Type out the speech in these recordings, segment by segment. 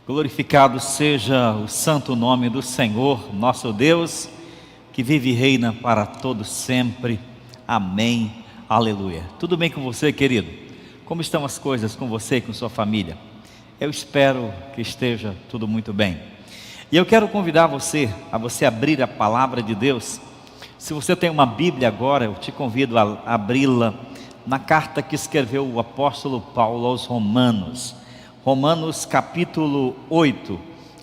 Glorificado seja o santo nome do Senhor, nosso Deus, que vive e reina para todos sempre. Amém, aleluia. Tudo bem com você, querido? Como estão as coisas com você e com sua família? Eu espero que esteja tudo muito bem. E eu quero convidar você a abrir a palavra de Deus. Se você tem uma Bíblia agora, eu te convido a abri-la na carta que escreveu o apóstolo Paulo aos Romanos. Romanos capítulo 8,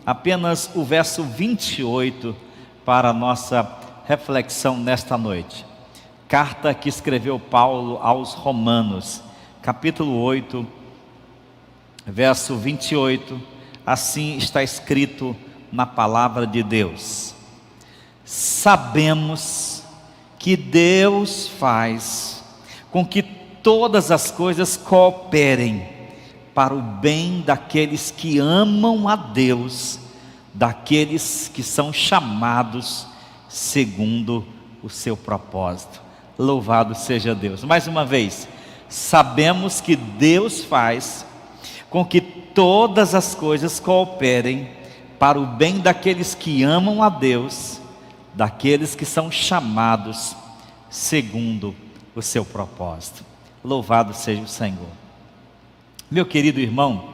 apenas o verso 28 para a nossa reflexão nesta noite. Carta que escreveu Paulo aos Romanos, capítulo 8, verso 28, assim está escrito na palavra de Deus: sabemos que Deus faz com que todas as coisas cooperem para o bem daqueles que amam a Deus, daqueles que são chamados segundo o seu propósito. Louvado seja Deus. Mais uma vez, sabemos que Deus faz com que todas as coisas cooperem para o bem daqueles que amam a Deus, daqueles que são chamados segundo o seu propósito. Louvado seja o Senhor. Meu querido irmão,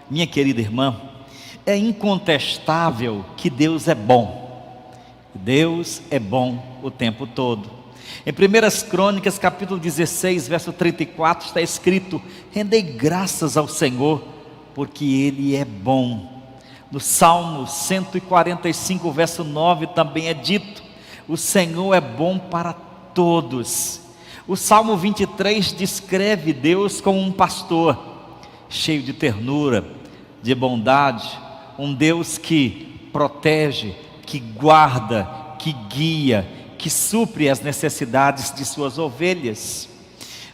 minha querida irmã, é incontestável que Deus é bom. Deus é bom o tempo todo. Em 1 Crônicas, capítulo 16, verso 34, está escrito: rendei graças ao Senhor, porque Ele é bom. No Salmo 145, verso 9, também é dito: o Senhor é bom para todos. O Salmo 23 descreve Deus como um pastor, cheio de ternura, de bondade, um Deus que protege, que guarda, que guia, que supre as necessidades de suas ovelhas.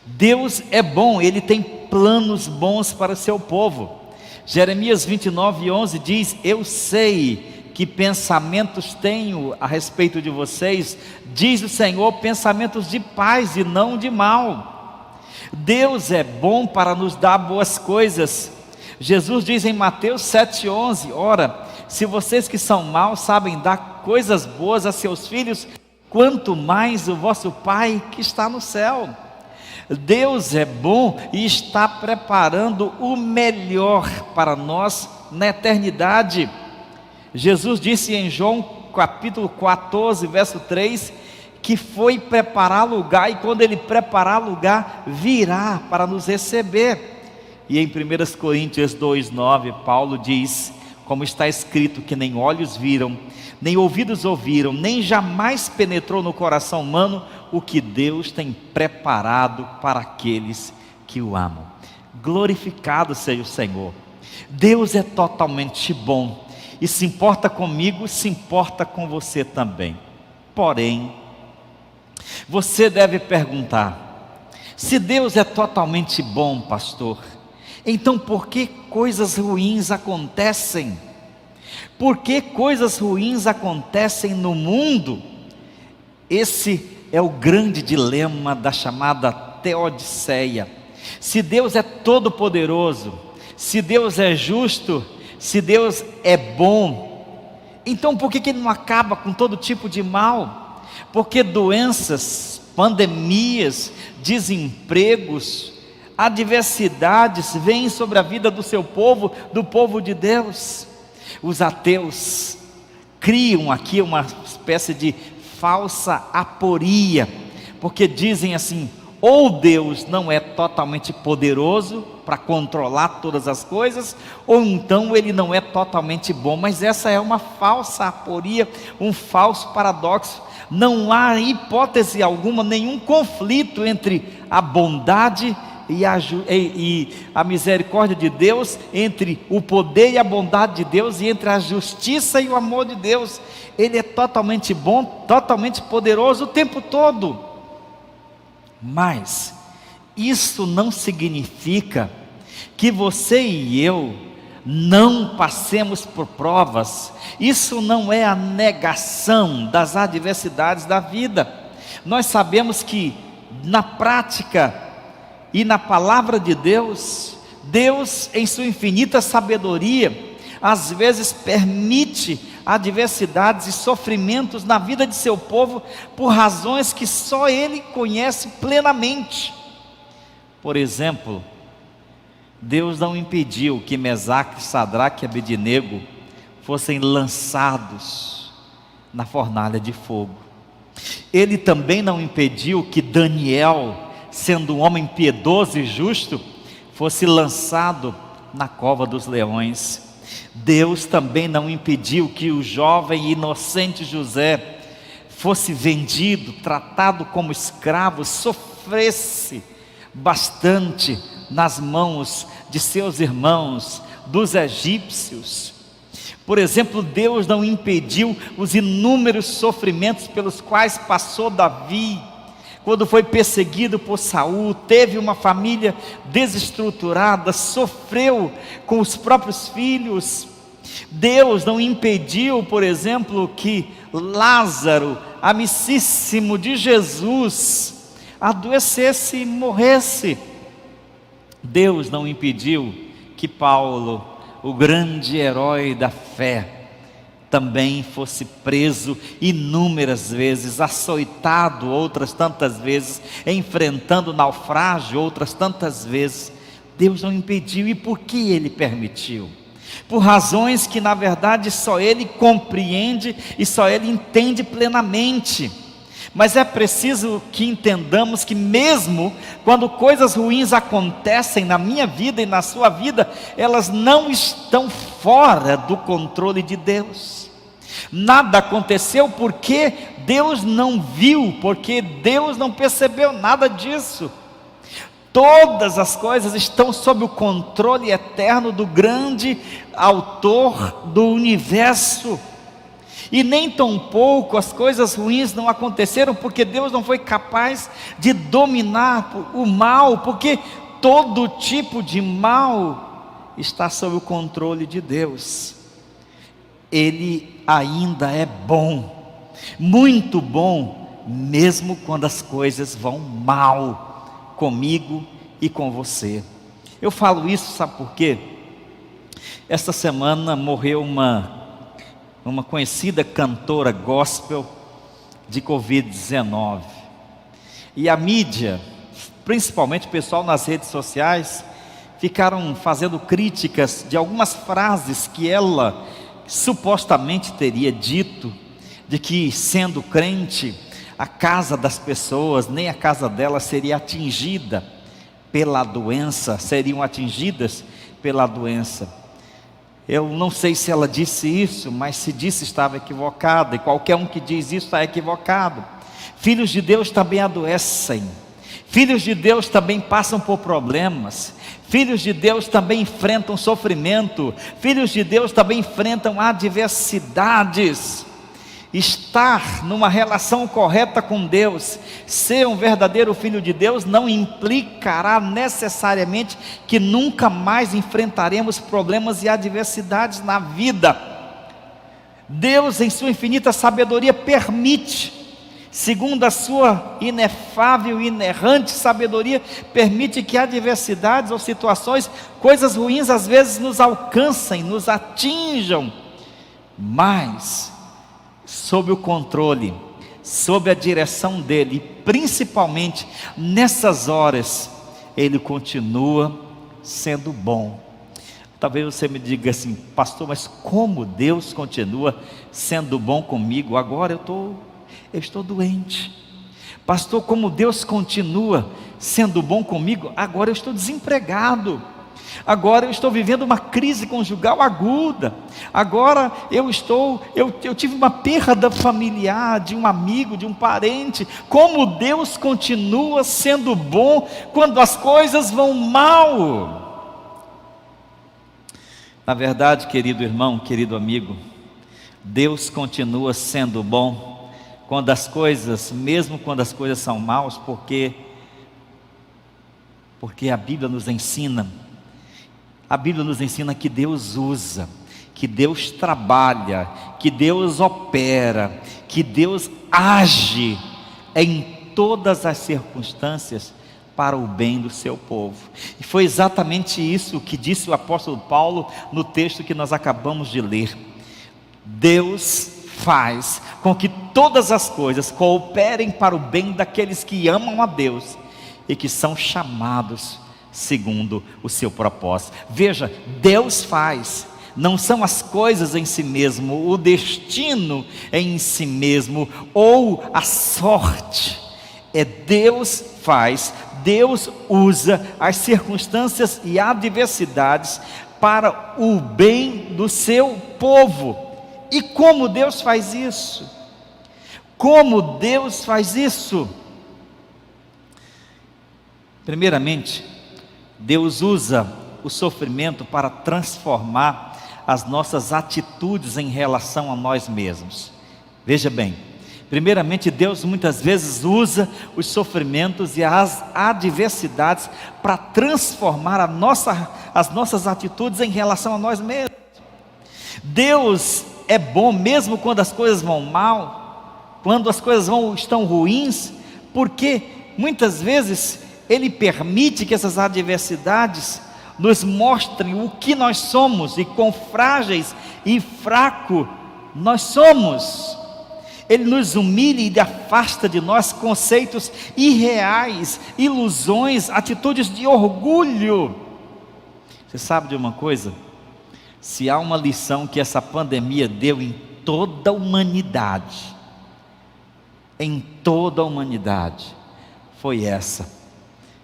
Deus é bom, Ele tem planos bons para o seu povo. Jeremias 29:11 diz: eu sei que pensamentos tenho a respeito de vocês, diz o Senhor, pensamentos de paz e não de mal. Deus é bom para nos dar boas coisas. Jesus diz em Mateus 7:11: ora, se vocês que são maus sabem dar coisas boas a seus filhos, quanto mais o vosso Pai que está no céu. Deus é bom e está preparando o melhor para nós na eternidade. Jesus disse em João capítulo 14, verso 3, que foi preparar lugar, e quando Ele preparar lugar, virá para nos receber. E em 1 Coríntios 2:9, Paulo diz, como está escrito, que nem olhos viram, nem ouvidos ouviram, nem jamais penetrou no coração humano o que Deus tem preparado para aqueles que o amam. Glorificado seja o Senhor. Deus é totalmente bom, e se importa comigo, se importa com você também. Porém, você deve perguntar: se Deus é totalmente bom, pastor, então por que coisas ruins acontecem? Por que coisas ruins acontecem no mundo? Esse é o grande dilema da chamada teodiceia. Se Deus é todo poderoso, se Deus é justo, se Deus é bom, então por que Ele não acaba com todo tipo de mal? Porque doenças, pandemias, desempregos, adversidades vêm sobre a vida do seu povo, do povo de Deus. Os ateus criam aqui uma espécie de falsa aporia, porque dizem assim: ou Deus não é totalmente poderoso para controlar todas as coisas, ou então Ele não é totalmente bom. Mas essa é uma falsa aporia, um falso paradoxo. Não há hipótese alguma, nenhum conflito entre a bondade e a misericórdia de Deus, entre o poder e a bondade de Deus, e entre a justiça e o amor de Deus. Ele é totalmente bom, totalmente poderoso o tempo todo. Mas isso não significa que você e eu não passemos por provas. Isso não é a negação das adversidades da vida. Nós sabemos que na prática e na palavra de Deus, Deus em sua infinita sabedoria às vezes permite adversidades e sofrimentos na vida de seu povo, por razões que só Ele conhece plenamente. Por exemplo, Deus não impediu que Mesaque, Sadraque e Abednego fossem lançados na fornalha de fogo. Ele também não impediu que Daniel, sendo um homem piedoso e justo, fosse lançado na cova dos leões. Deus também não impediu que o jovem e inocente José fosse vendido, tratado como escravo, sofresse bastante nas mãos de seus irmãos, dos egípcios. Por exemplo, Deus não impediu os inúmeros sofrimentos pelos quais passou Davi, quando foi perseguido por Saul, teve uma família desestruturada, sofreu com os próprios filhos. Deus não impediu, por exemplo, que Lázaro, amicíssimo de Jesus, adoecesse e morresse. Deus não impediu que Paulo, o grande herói da fé, também fosse preso inúmeras vezes, açoitado outras tantas vezes, enfrentando naufrágio outras tantas vezes. Deus não impediu. E por que Ele permitiu? Por razões que na verdade só Ele compreende e só Ele entende plenamente. Mas é preciso que entendamos que mesmo quando coisas ruins acontecem na minha vida e na sua vida, elas não estão fora do controle de Deus. Nada aconteceu porque Deus não viu, porque Deus não percebeu nada disso. Todas as coisas estão sob o controle eterno do grande autor do universo. E nem tampouco as coisas ruins não aconteceram porque Deus não foi capaz de dominar o mal, porque todo tipo de mal está sob o controle de Deus. Ele ainda é bom, muito bom, mesmo quando as coisas vão mal comigo e com você. Eu falo isso, sabe por quê? Esta semana morreu uma conhecida cantora gospel de Covid-19. E a mídia, principalmente o pessoal nas redes sociais, ficaram fazendo críticas de algumas frases que ela supostamente teria dito, de que sendo crente, a casa das pessoas, nem a casa dela seria atingida pela doença, seriam atingidas pela doença. Eu não sei se ela disse isso, mas se disse estava equivocada, e qualquer um que diz isso está equivocado. Filhos de Deus também adoecem, filhos de Deus também passam por problemas, filhos de Deus também enfrentam sofrimento, filhos de Deus também enfrentam adversidades. Estar numa relação correta com Deus, ser um verdadeiro filho de Deus, não implicará necessariamente que nunca mais enfrentaremos problemas e adversidades na vida. Deus, em sua infinita sabedoria, permite, segundo a sua inefável e inerrante sabedoria, permite que adversidades ou situações, coisas ruins às vezes nos alcancem, nos atinjam, mas sob o controle, sob a direção dEle, principalmente nessas horas, Ele continua sendo bom. Talvez você me diga assim: pastor, mas como Deus continua sendo bom comigo? Agora eu estou doente. Pastor, como Deus continua sendo bom comigo? Agora eu estou desempregado. Agora eu estou vivendo uma crise conjugal aguda. Agora eu tive uma perda familiar, de um amigo, de um parente. Como Deus continua sendo bom quando as coisas vão mal? Na verdade, querido irmão, querido amigo, Deus continua sendo bom quando as coisas, mesmo quando as coisas são maus, porque a Bíblia nos ensina que Deus usa, que Deus trabalha, que Deus opera, que Deus age em todas as circunstâncias para o bem do seu povo. E foi exatamente isso que disse o apóstolo Paulo no texto que nós acabamos de ler. Deus faz com que todas as coisas cooperem para o bem daqueles que amam a Deus e que são chamados segundo o seu propósito. Veja, Deus faz, não são as coisas em si mesmo, o destino em si mesmo, ou a sorte. É Deus faz, Deus usa as circunstâncias e adversidades para o bem do seu povo. E como Deus faz isso? Como Deus faz isso? Primeiramente, Deus usa o sofrimento para transformar as nossas atitudes em relação a nós mesmos. Veja bem, primeiramente Deus muitas vezes usa os sofrimentos e as adversidades para transformar as nossas atitudes em relação a nós mesmos. Deus é bom mesmo quando as coisas vão mal, quando as coisas estão ruins, porque muitas vezes Ele permite que essas adversidades nos mostrem o que nós somos e quão frágeis e fracos nós somos. Ele nos humilha e afasta de nós conceitos irreais, ilusões, atitudes de orgulho. Você sabe de uma coisa? Se há uma lição que essa pandemia deu em toda a humanidade, foi essa: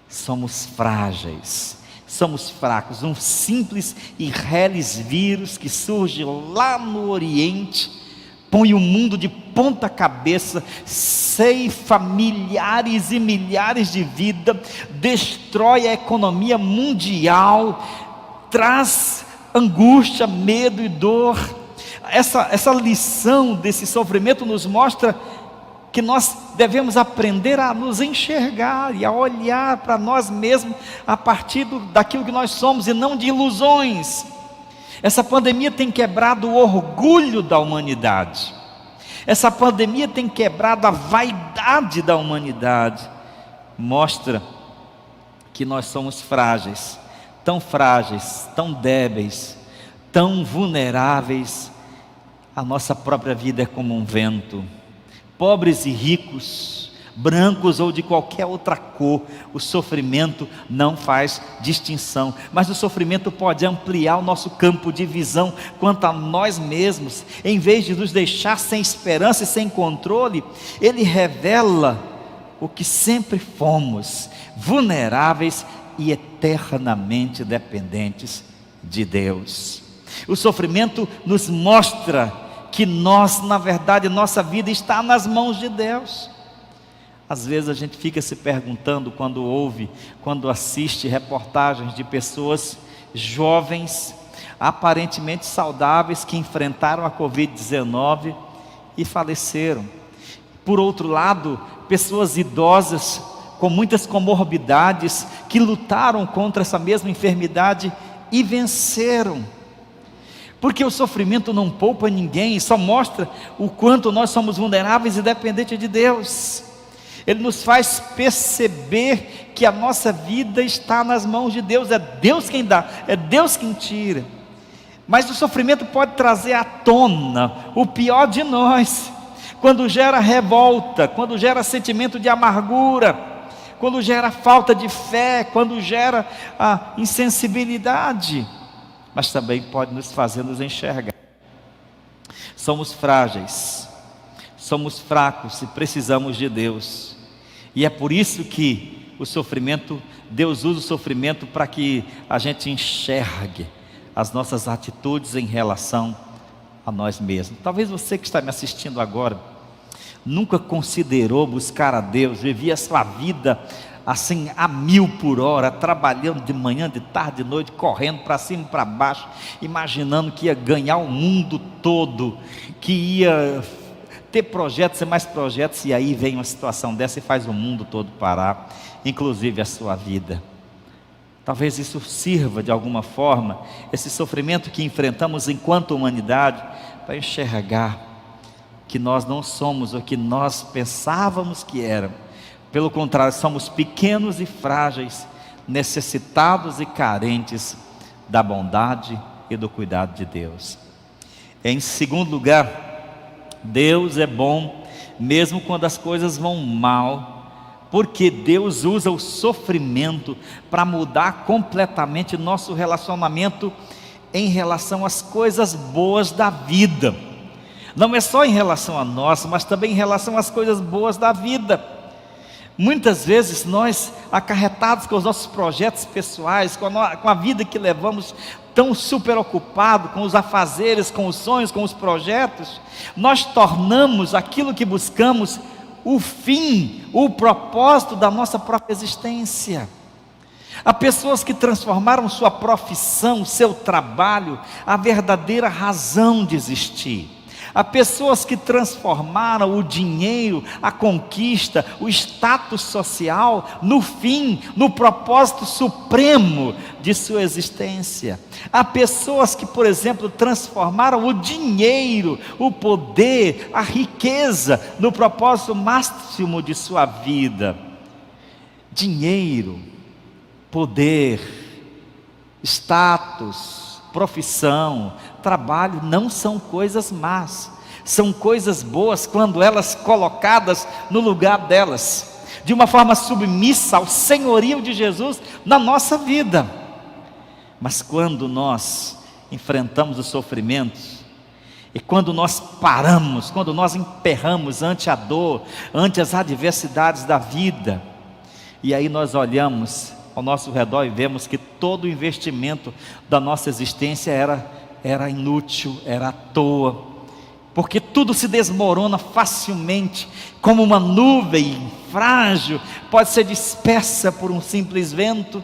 somos frágeis, somos fracos. Um simples e reles vírus que surge lá no Oriente põe o mundo de ponta cabeça, ceifa milhares e milhares de vidas, destrói a economia mundial, traz angústia, medo e dor. Essa lição desse sofrimento nos mostra que nós devemos aprender a nos enxergar e a olhar para nós mesmos a partir daquilo que nós somos e não de ilusões. Essa pandemia tem quebrado o orgulho da humanidade. Essa pandemia tem quebrado a vaidade da humanidade. Mostra que nós somos frágeis, tão débeis, tão vulneráveis. A nossa própria vida é como um vento. Pobres e ricos, brancos ou de qualquer outra cor, o sofrimento não faz distinção, mas o sofrimento pode ampliar o nosso campo de visão quanto a nós mesmos. Em vez de nos deixar sem esperança e sem controle, ele revela o que sempre fomos: vulneráveis e eternamente dependentes de Deus. O sofrimento nos mostra que na verdade, nossa vida está nas mãos de Deus. Às vezes a gente fica se perguntando quando assiste reportagens de pessoas jovens, aparentemente saudáveis, que enfrentaram a Covid-19 e faleceram. Por outro lado, pessoas idosas com muitas comorbidades que lutaram contra essa mesma enfermidade e venceram. Porque o sofrimento não poupa ninguém, só mostra o quanto nós somos vulneráveis e dependentes de Deus. Ele nos faz perceber que a nossa vida está nas mãos de Deus. É Deus quem dá, é Deus quem tira. Mas o sofrimento pode trazer à tona o pior de nós, quando gera revolta, quando gera sentimento de amargura, quando gera falta de fé, quando gera a insensibilidade. Mas também pode nos fazer nos enxergar. Somos frágeis, somos fracos e precisamos de Deus. E é por isso que Deus usa o sofrimento para que a gente enxergue as nossas atitudes em relação a nós mesmos. Talvez você que está me assistindo agora nunca considerou buscar a Deus, vivia a sua vida assim a 1000 por hora, trabalhando de manhã, de tarde, de noite, correndo para cima e para baixo, imaginando que ia ganhar o mundo todo, que ia ter projetos e mais projetos, e aí vem uma situação dessa e faz o mundo todo parar, inclusive a sua vida. Talvez isso sirva de alguma forma, esse sofrimento que enfrentamos enquanto humanidade, para enxergar que nós não somos o que nós pensávamos que éramos, Pelo contrário, somos pequenos e frágeis, necessitados e carentes da bondade e do cuidado de Deus. Em segundo lugar, Deus é bom mesmo quando as coisas vão mal, porque Deus usa o sofrimento para mudar completamente nosso relacionamento em relação às coisas boas da vida. Não é só em relação a nós, mas também em relação às coisas boas da vida. Muitas vezes nós, acarretados com os nossos projetos pessoais, com a vida que levamos, tão super ocupado com os afazeres, com os sonhos, com os projetos, nós tornamos aquilo que buscamos o fim, o propósito da nossa própria existência. Há pessoas que transformaram sua profissão, seu trabalho, a verdadeira razão de existir. Há pessoas que transformaram o dinheiro, a conquista, o status social, no fim, no propósito supremo de sua existência. Há pessoas que, por exemplo, transformaram o dinheiro, o poder, a riqueza, no propósito máximo de sua vida. Dinheiro, poder, status, profissão, trabalho não são coisas más, são coisas boas quando elas colocadas no lugar delas, de uma forma submissa ao senhorio de Jesus na nossa vida. Mas quando nós enfrentamos os sofrimentos, e quando nós paramos, quando nós emperramos ante a dor, ante as adversidades da vida, e aí nós olhamos ao nosso redor e vemos que todo o investimento da nossa existência era inútil, era à toa, porque tudo se desmorona facilmente, como uma nuvem frágil, pode ser dispersa por um simples vento.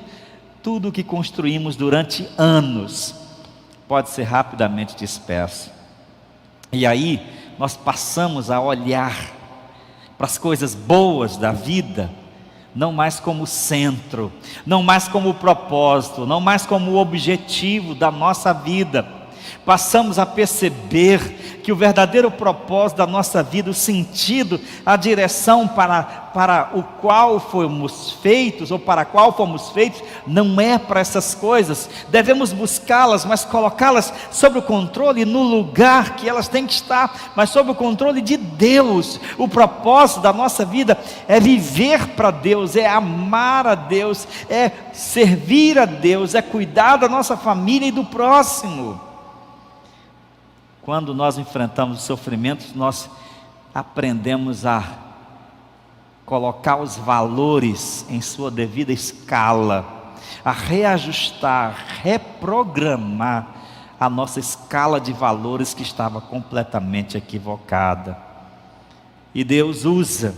Tudo o que construímos durante anos pode ser rapidamente disperso. E aí nós passamos a olhar para as coisas boas da vida, não mais como centro, não mais como propósito, não mais como objetivo da nossa vida. Passamos a perceber que o verdadeiro propósito da nossa vida, o sentido, a direção para o qual fomos feitos, ou para a qual fomos feitos, não é para essas coisas. Devemos buscá-las, mas colocá-las sob o controle, no lugar que elas têm que estar, mas sob o controle de Deus. O propósito da nossa vida é viver para Deus, é amar a Deus, é servir a Deus, é cuidar da nossa família e do próximo. Quando nós enfrentamos os sofrimentos, nós aprendemos a colocar os valores em sua devida escala, a reajustar, reprogramar a nossa escala de valores que estava completamente equivocada. E Deus usa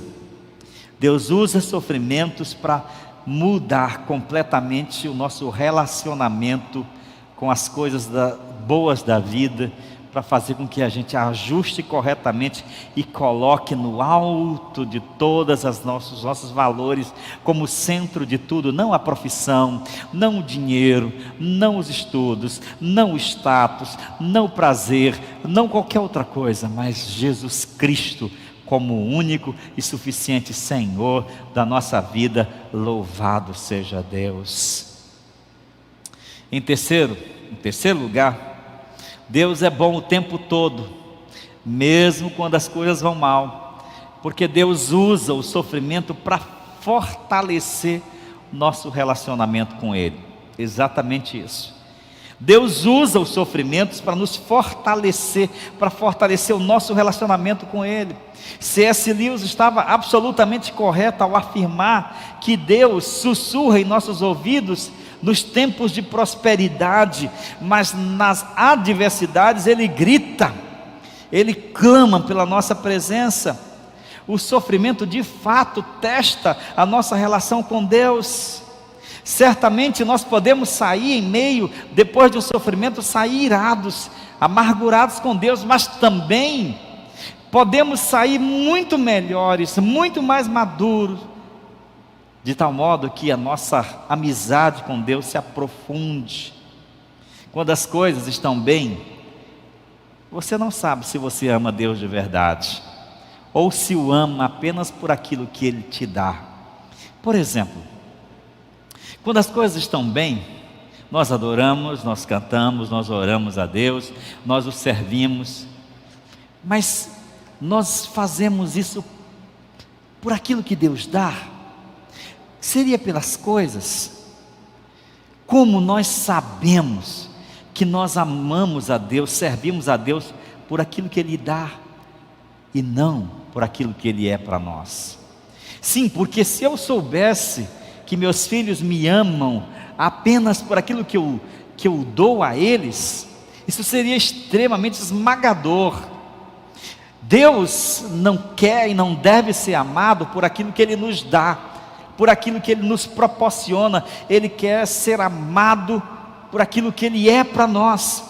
sofrimentos para mudar completamente o nosso relacionamento com as coisas boas da vida, para fazer com que a gente ajuste corretamente e coloque no alto de todas os nossos valores, como centro de tudo, não a profissão, não o dinheiro, não os estudos, não o status, não o prazer, não qualquer outra coisa, mas Jesus Cristo como o único e suficiente Senhor da nossa vida. Louvado seja Deus. Em terceiro lugar, Deus é bom o tempo todo, mesmo quando as coisas vão mal, porque Deus usa o sofrimento para fortalecer nosso relacionamento com Ele. Exatamente isso. Deus usa os sofrimentos para nos fortalecer, para fortalecer o nosso relacionamento com Ele. C.S. Lewis estava absolutamente correto ao afirmar que Deus sussurra em nossos ouvidos nos tempos de prosperidade, mas nas adversidades Ele grita, Ele clama pela nossa presença. O sofrimento de fato testa a nossa relação com Deus. Certamente nós podemos sair depois de um sofrimento, sair irados, amargurados com Deus, mas também podemos sair muito melhores, muito mais maduros, de tal modo que a nossa amizade com Deus se aprofunde. Quando as coisas estão bem, você não sabe se você ama Deus de verdade, ou se o ama apenas por aquilo que Ele te dá. Por exemplo, quando as coisas estão bem, nós adoramos, nós cantamos, nós oramos a Deus, nós o servimos, mas nós fazemos isso por aquilo que Deus dá? Seria pelas coisas? Como nós sabemos que nós amamos a Deus, servimos a Deus por aquilo que Ele dá e não por aquilo que Ele é para nós? Sim, porque se eu soubesse que meus filhos me amam apenas por aquilo que eu dou a eles, isso seria extremamente esmagador. Deus não quer e não deve ser amado por aquilo que Ele nos dá, por aquilo que Ele nos proporciona. Ele quer ser amado por aquilo que Ele é para nós.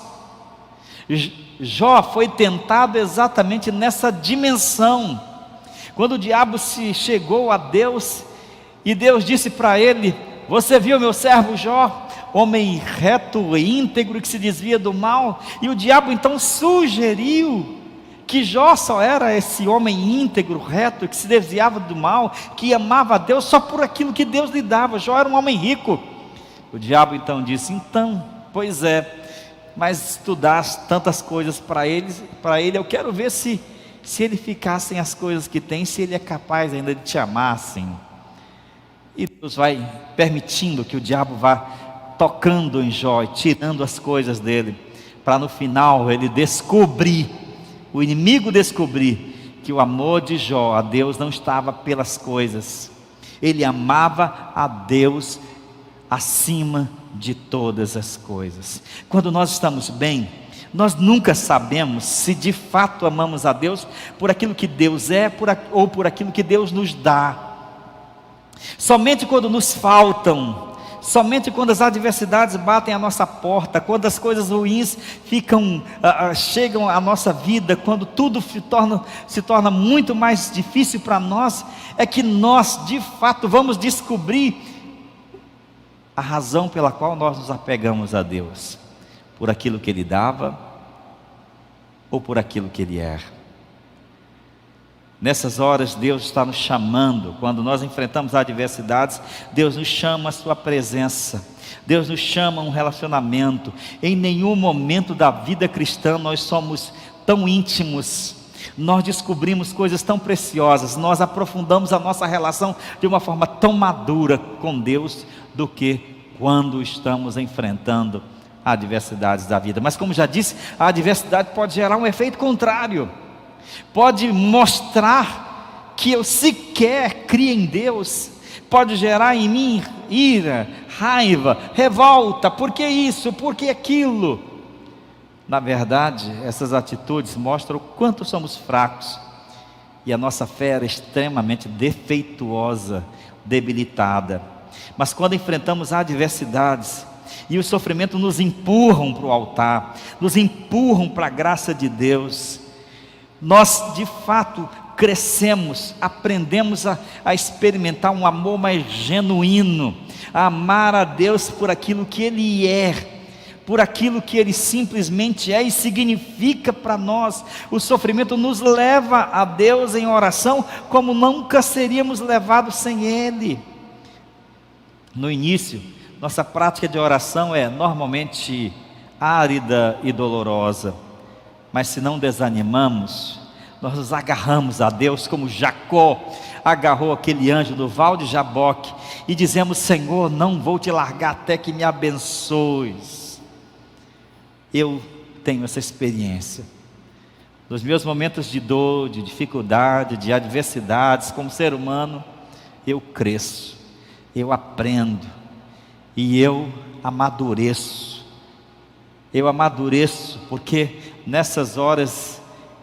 Jó foi tentado exatamente nessa dimensão, quando o diabo se chegou a Deus, e Deus disse para ele: você viu meu servo Jó, homem reto e íntegro, que se desvia do mal? E o diabo então sugeriu que Jó só era esse homem íntegro, reto, que se desviava do mal, que amava a Deus só por aquilo que Deus lhe dava. Jó era um homem rico. O diabo então disse: então, pois é, mas tu dás tantas coisas para ele, eu quero ver se ele ficar sem as coisas que tem, se ele é capaz ainda de te amar assim. E Deus vai permitindo que o diabo vá tocando em Jó, tirando as coisas dele, para no final ele descobrir, o inimigo descobrir, que o amor de Jó a Deus não estava pelas coisas. Ele amava a Deus acima de todas as coisas. Quando nós estamos bem, nós nunca sabemos se de fato amamos a Deus por aquilo que Deus é, ou por aquilo que Deus nos dá. Somente quando nos faltam, somente quando as adversidades batem à nossa porta, quando as coisas ruins chegam à nossa vida, quando tudo se torna muito mais difícil para nós, é que nós de fato vamos descobrir a razão pela qual nós nos apegamos a Deus: por aquilo que Ele dava ou por aquilo que Ele é. Nessas horas Deus está nos chamando. Quando nós enfrentamos adversidades, Deus nos chama a sua presença, Deus nos chama a um relacionamento. Em nenhum momento da vida cristã nós somos tão íntimos, nós descobrimos coisas tão preciosas, nós aprofundamos a nossa relação de uma forma tão madura com Deus, do que quando estamos enfrentando adversidades da vida. Mas como já disse, a adversidade pode gerar um efeito contrário, pode mostrar que eu sequer crio em Deus, pode gerar em mim ira, raiva, revolta. Por que isso? Por que aquilo? Na verdade, essas atitudes mostram o quanto somos fracos e a nossa fé era extremamente defeituosa, debilitada. Mas quando enfrentamos adversidades e o sofrimento nos empurram para o altar, nos empurram para a graça de Deus, nós de fato crescemos, aprendemos a experimentar um amor mais genuíno, a amar a Deus por aquilo que Ele é, por aquilo que Ele simplesmente é e significa para nós. O sofrimento nos leva a Deus em oração como nunca seríamos levados sem Ele. No início, nossa prática de oração é normalmente árida e dolorosa, mas se não desanimamos, nós nos agarramos a Deus como Jacó agarrou aquele anjo do Val de Jaboque, e dizemos: Senhor, não vou te largar até que me abençoes. Eu tenho essa experiência. Nos meus momentos de dor, de dificuldade, de adversidades, como ser humano, eu cresço, eu aprendo, e eu amadureço. Eu amadureço, porque nessas horas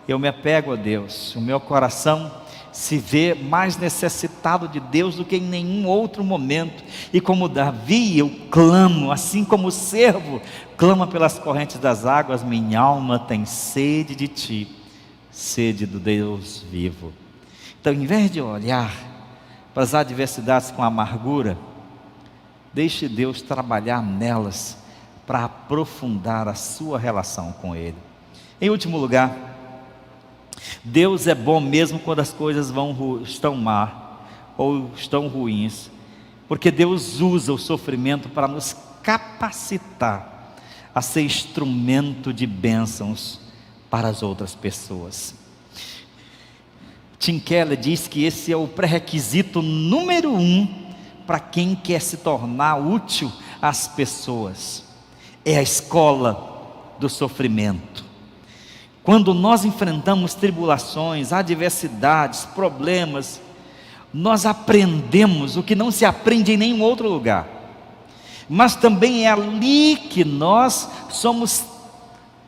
eu me apego a Deus. O meu coração se vê mais necessitado de Deus do que em nenhum outro momento. E como Davi, eu clamo, assim como o servo clama pelas correntes das águas: minha alma tem sede de Ti, sede do Deus vivo. Então, em vez de olhar para as adversidades com amargura, deixe Deus trabalhar nelas para aprofundar a sua relação com Ele. Em último lugar, Deus é bom mesmo quando as coisas estão má ou estão ruins. porque Deus usa o sofrimento para nos capacitar a ser instrumento de bênçãos para as outras pessoas. Tim Keller diz que esse é o pré-requisito número 1 para quem quer se tornar útil às pessoas. É a escola do sofrimento. Quando nós enfrentamos tribulações, adversidades, problemas, nós aprendemos o que não se aprende em nenhum outro lugar. Mas também é ali que nós somos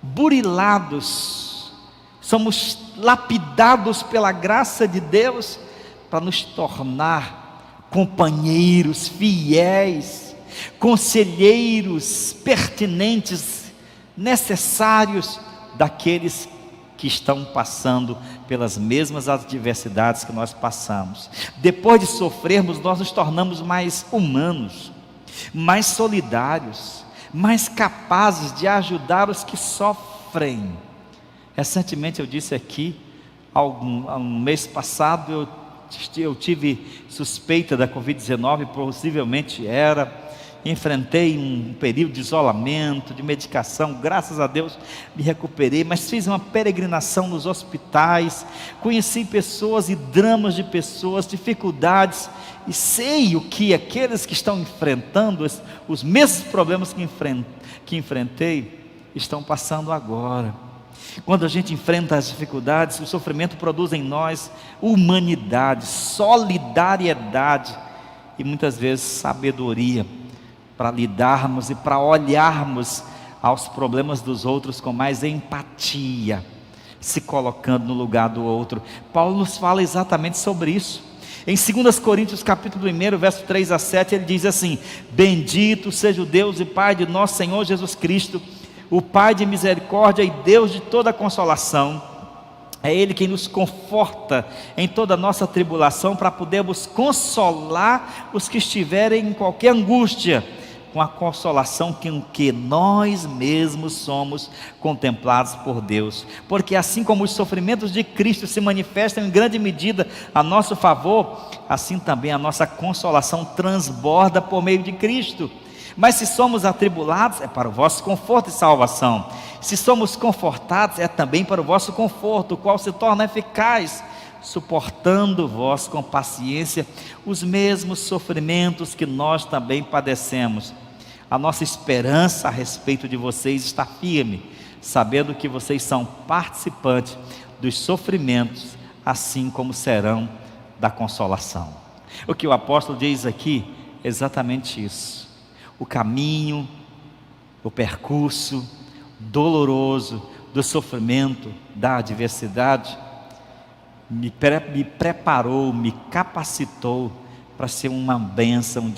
burilados, somos lapidados pela graça de Deus para nos tornar companheiros fiéis, conselheiros pertinentes, necessários daqueles que estão passando pelas mesmas adversidades que nós passamos. Depois de sofrermos, nós nos tornamos mais humanos, mais solidários, mais capazes de ajudar os que sofrem. Recentemente eu disse aqui, um mês passado, eu tive suspeita da Covid-19, possivelmente era. Enfrentei um período de isolamento, de medicação, graças a Deus me recuperei, mas fiz uma peregrinação nos hospitais, conheci pessoas e dramas de pessoas, dificuldades, e sei o que aqueles que estão enfrentando os mesmos problemas que enfrentei, estão passando agora. Quando a gente enfrenta as dificuldades, o sofrimento produz em nós humanidade, solidariedade e muitas vezes sabedoria, para lidarmos e para olharmos aos problemas dos outros com mais empatia, se colocando no lugar do outro. Paulo nos fala exatamente sobre isso. Em 2 Coríntios capítulo 1, verso 3 a 7, ele diz assim: bendito seja o Deus e Pai de nosso Senhor Jesus Cristo, o Pai de misericórdia e Deus de toda consolação. É Ele quem nos conforta em toda a nossa tribulação, para podermos consolar os que estiverem em qualquer angústia, com a consolação com que nós mesmos somos contemplados por Deus. Porque assim como os sofrimentos de Cristo se manifestam em grande medida a nosso favor, assim também a nossa consolação transborda por meio de Cristo. Mas se somos atribulados, é para o vosso conforto e salvação. Se somos confortados, é também para o vosso conforto, o qual se torna eficaz, suportando vós com paciência os mesmos sofrimentos que nós também padecemos. A nossa esperança a respeito de vocês está firme, sabendo que vocês são participantes dos sofrimentos, assim como serão da consolação. O que o apóstolo diz aqui é exatamente isso. O caminho, o percurso doloroso do sofrimento, da adversidade, me preparou, me capacitou para ser uma bênção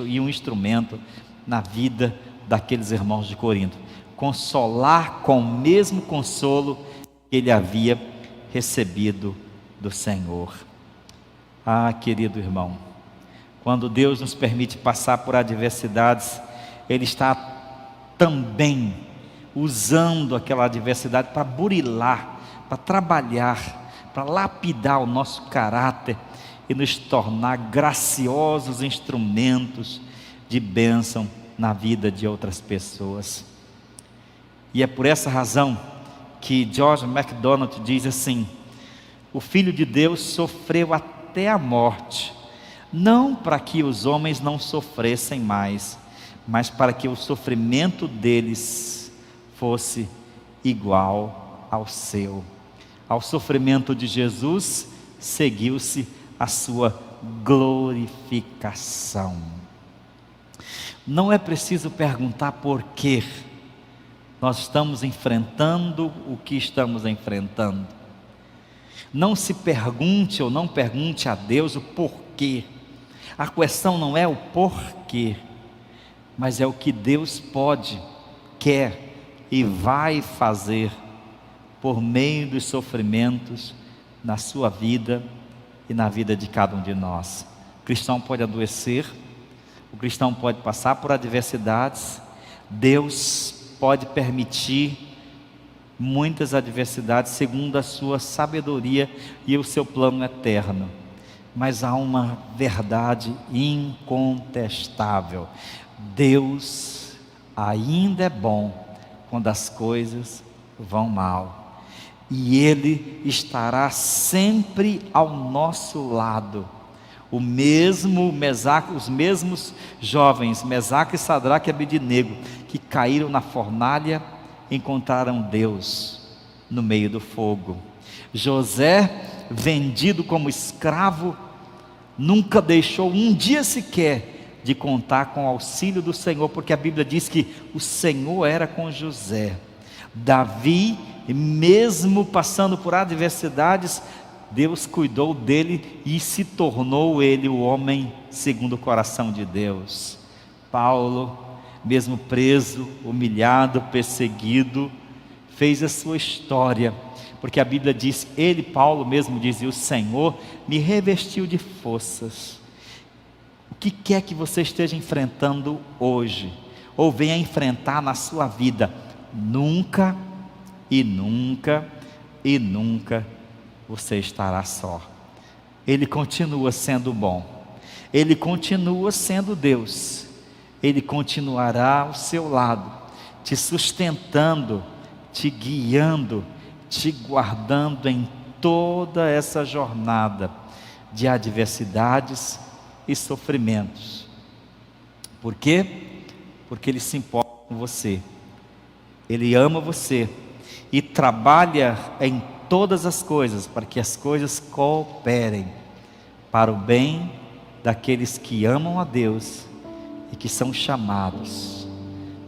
e um instrumento na vida daqueles irmãos de Corinto, consolar com o mesmo consolo que ele havia recebido do Senhor. Ah, querido irmão, quando Deus nos permite passar por adversidades, Ele está também usando aquela adversidade para burilar, para trabalhar, para lapidar o nosso caráter e nos tornar graciosos instrumentos de bênção na vida de outras pessoas. E é por essa razão que George MacDonald diz assim: o Filho de Deus sofreu até a morte, não para que os homens não sofressem mais, mas para que o sofrimento deles fosse igual ao seu. Ao sofrimento de Jesus seguiu-se a sua glorificação. Não é preciso perguntar por quê nós estamos enfrentando o que estamos enfrentando. Não se pergunte ou não pergunte a Deus o porquê. A questão não é o porquê, mas é o que Deus pode, quer e vai fazer por meio dos sofrimentos na sua vida e na vida de cada um de nós. O cristão pode adoecer, o cristão pode passar por adversidades, Deus pode permitir muitas adversidades segundo a sua sabedoria e o seu plano eterno. mas há uma verdade incontestável: Deus ainda é bom quando as coisas vão mal, e Ele estará sempre ao nosso lado. Os mesmos jovens, Mesaque, Sadraque e Abednego, que caíram na fornalha, encontraram Deus no meio do fogo. José, vendido como escravo, nunca deixou um dia sequer de contar com o auxílio do Senhor, porque a Bíblia diz que o Senhor era com José. Davi, mesmo passando por adversidades, Deus cuidou dele e se tornou ele o homem segundo o coração de Deus. Paulo, mesmo preso, humilhado, perseguido, fez a sua história, porque a Bíblia diz, ele, Paulo mesmo dizia: o Senhor me revestiu de forças. O que quer que você esteja enfrentando hoje, ou venha enfrentar na sua vida, nunca e nunca e nunca você estará só. Ele continua sendo bom, Ele continua sendo Deus, Ele continuará ao seu lado, te sustentando, te guiando, te guardando em toda essa jornada de adversidades e sofrimentos. Por quê? Porque Ele se importa com você, Ele ama você e trabalha em todas as coisas para que as coisas cooperem para o bem daqueles que amam a Deus e que são chamados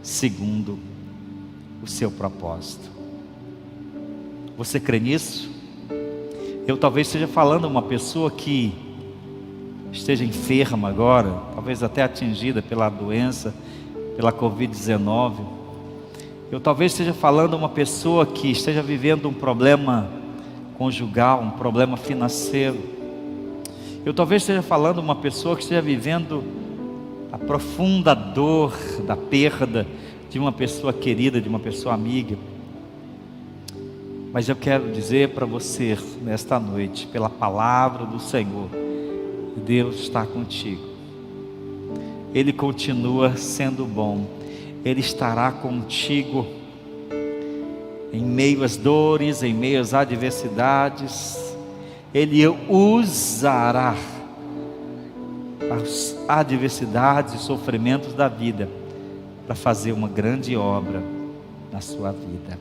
segundo o seu propósito. Você crê nisso? Eu talvez esteja falando a uma pessoa que esteja enferma agora, talvez até atingida pela doença, pela Covid-19. Eu talvez esteja falando a uma pessoa que esteja vivendo um problema conjugal, um problema financeiro. Eu talvez esteja falando a uma pessoa que esteja vivendo a profunda dor da perda de uma pessoa querida, de uma pessoa amiga. Mas eu quero dizer para você nesta noite, pela palavra do Senhor, Deus está contigo. Ele continua sendo bom. Ele estará contigo em meio às dores, em meio às adversidades. Ele usará as adversidades e sofrimentos da vida para fazer uma grande obra na sua vida.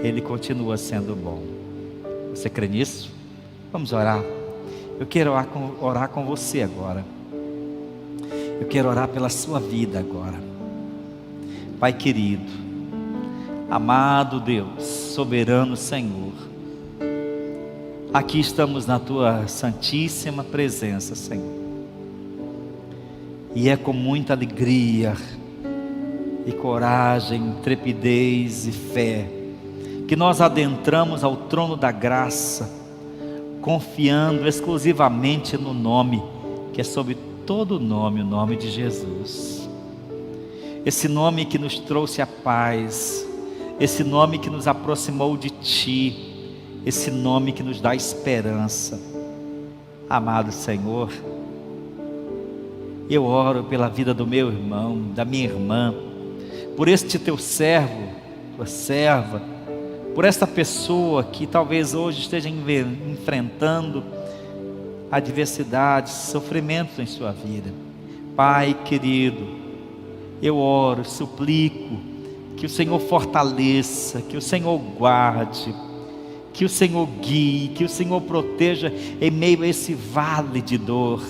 Ele continua sendo bom. Você crê nisso? Vamos orar. Eu quero orar com você agora. Eu quero orar pela sua vida agora. Pai querido, amado Deus, soberano Senhor, aqui estamos na Tua santíssima presença, Senhor, e é com muita alegria e coragem, intrepidez e fé que nós adentramos ao trono da graça, confiando exclusivamente no nome que é sobre todo nome, o nome de Jesus. Esse nome que nos trouxe a paz, esse nome que nos aproximou de Ti, esse nome que nos dá esperança. Amado Senhor, eu oro pela vida do meu irmão, da minha irmã, por este Teu servo, Tua serva, por esta pessoa que talvez hoje esteja enfrentando adversidades, sofrimentos em sua vida. Pai querido, eu oro, suplico que o Senhor fortaleça, que o Senhor guarde, que o Senhor guie, que o Senhor proteja em meio a esse vale de dor,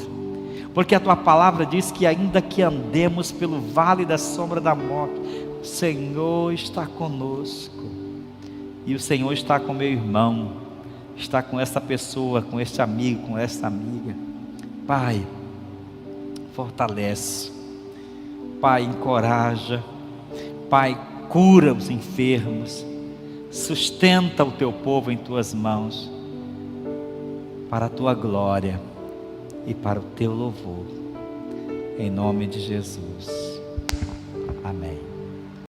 porque a Tua palavra diz que ainda que andemos pelo vale da sombra da morte, o Senhor está conosco, e o Senhor está com meu irmão, está com essa pessoa, com este amigo, com esta amiga. Pai, fortalece, Pai, encoraja, Pai, cura os enfermos, sustenta o Teu povo em Tuas mãos, para a Tua glória e para o Teu louvor, em nome de Jesus, amém.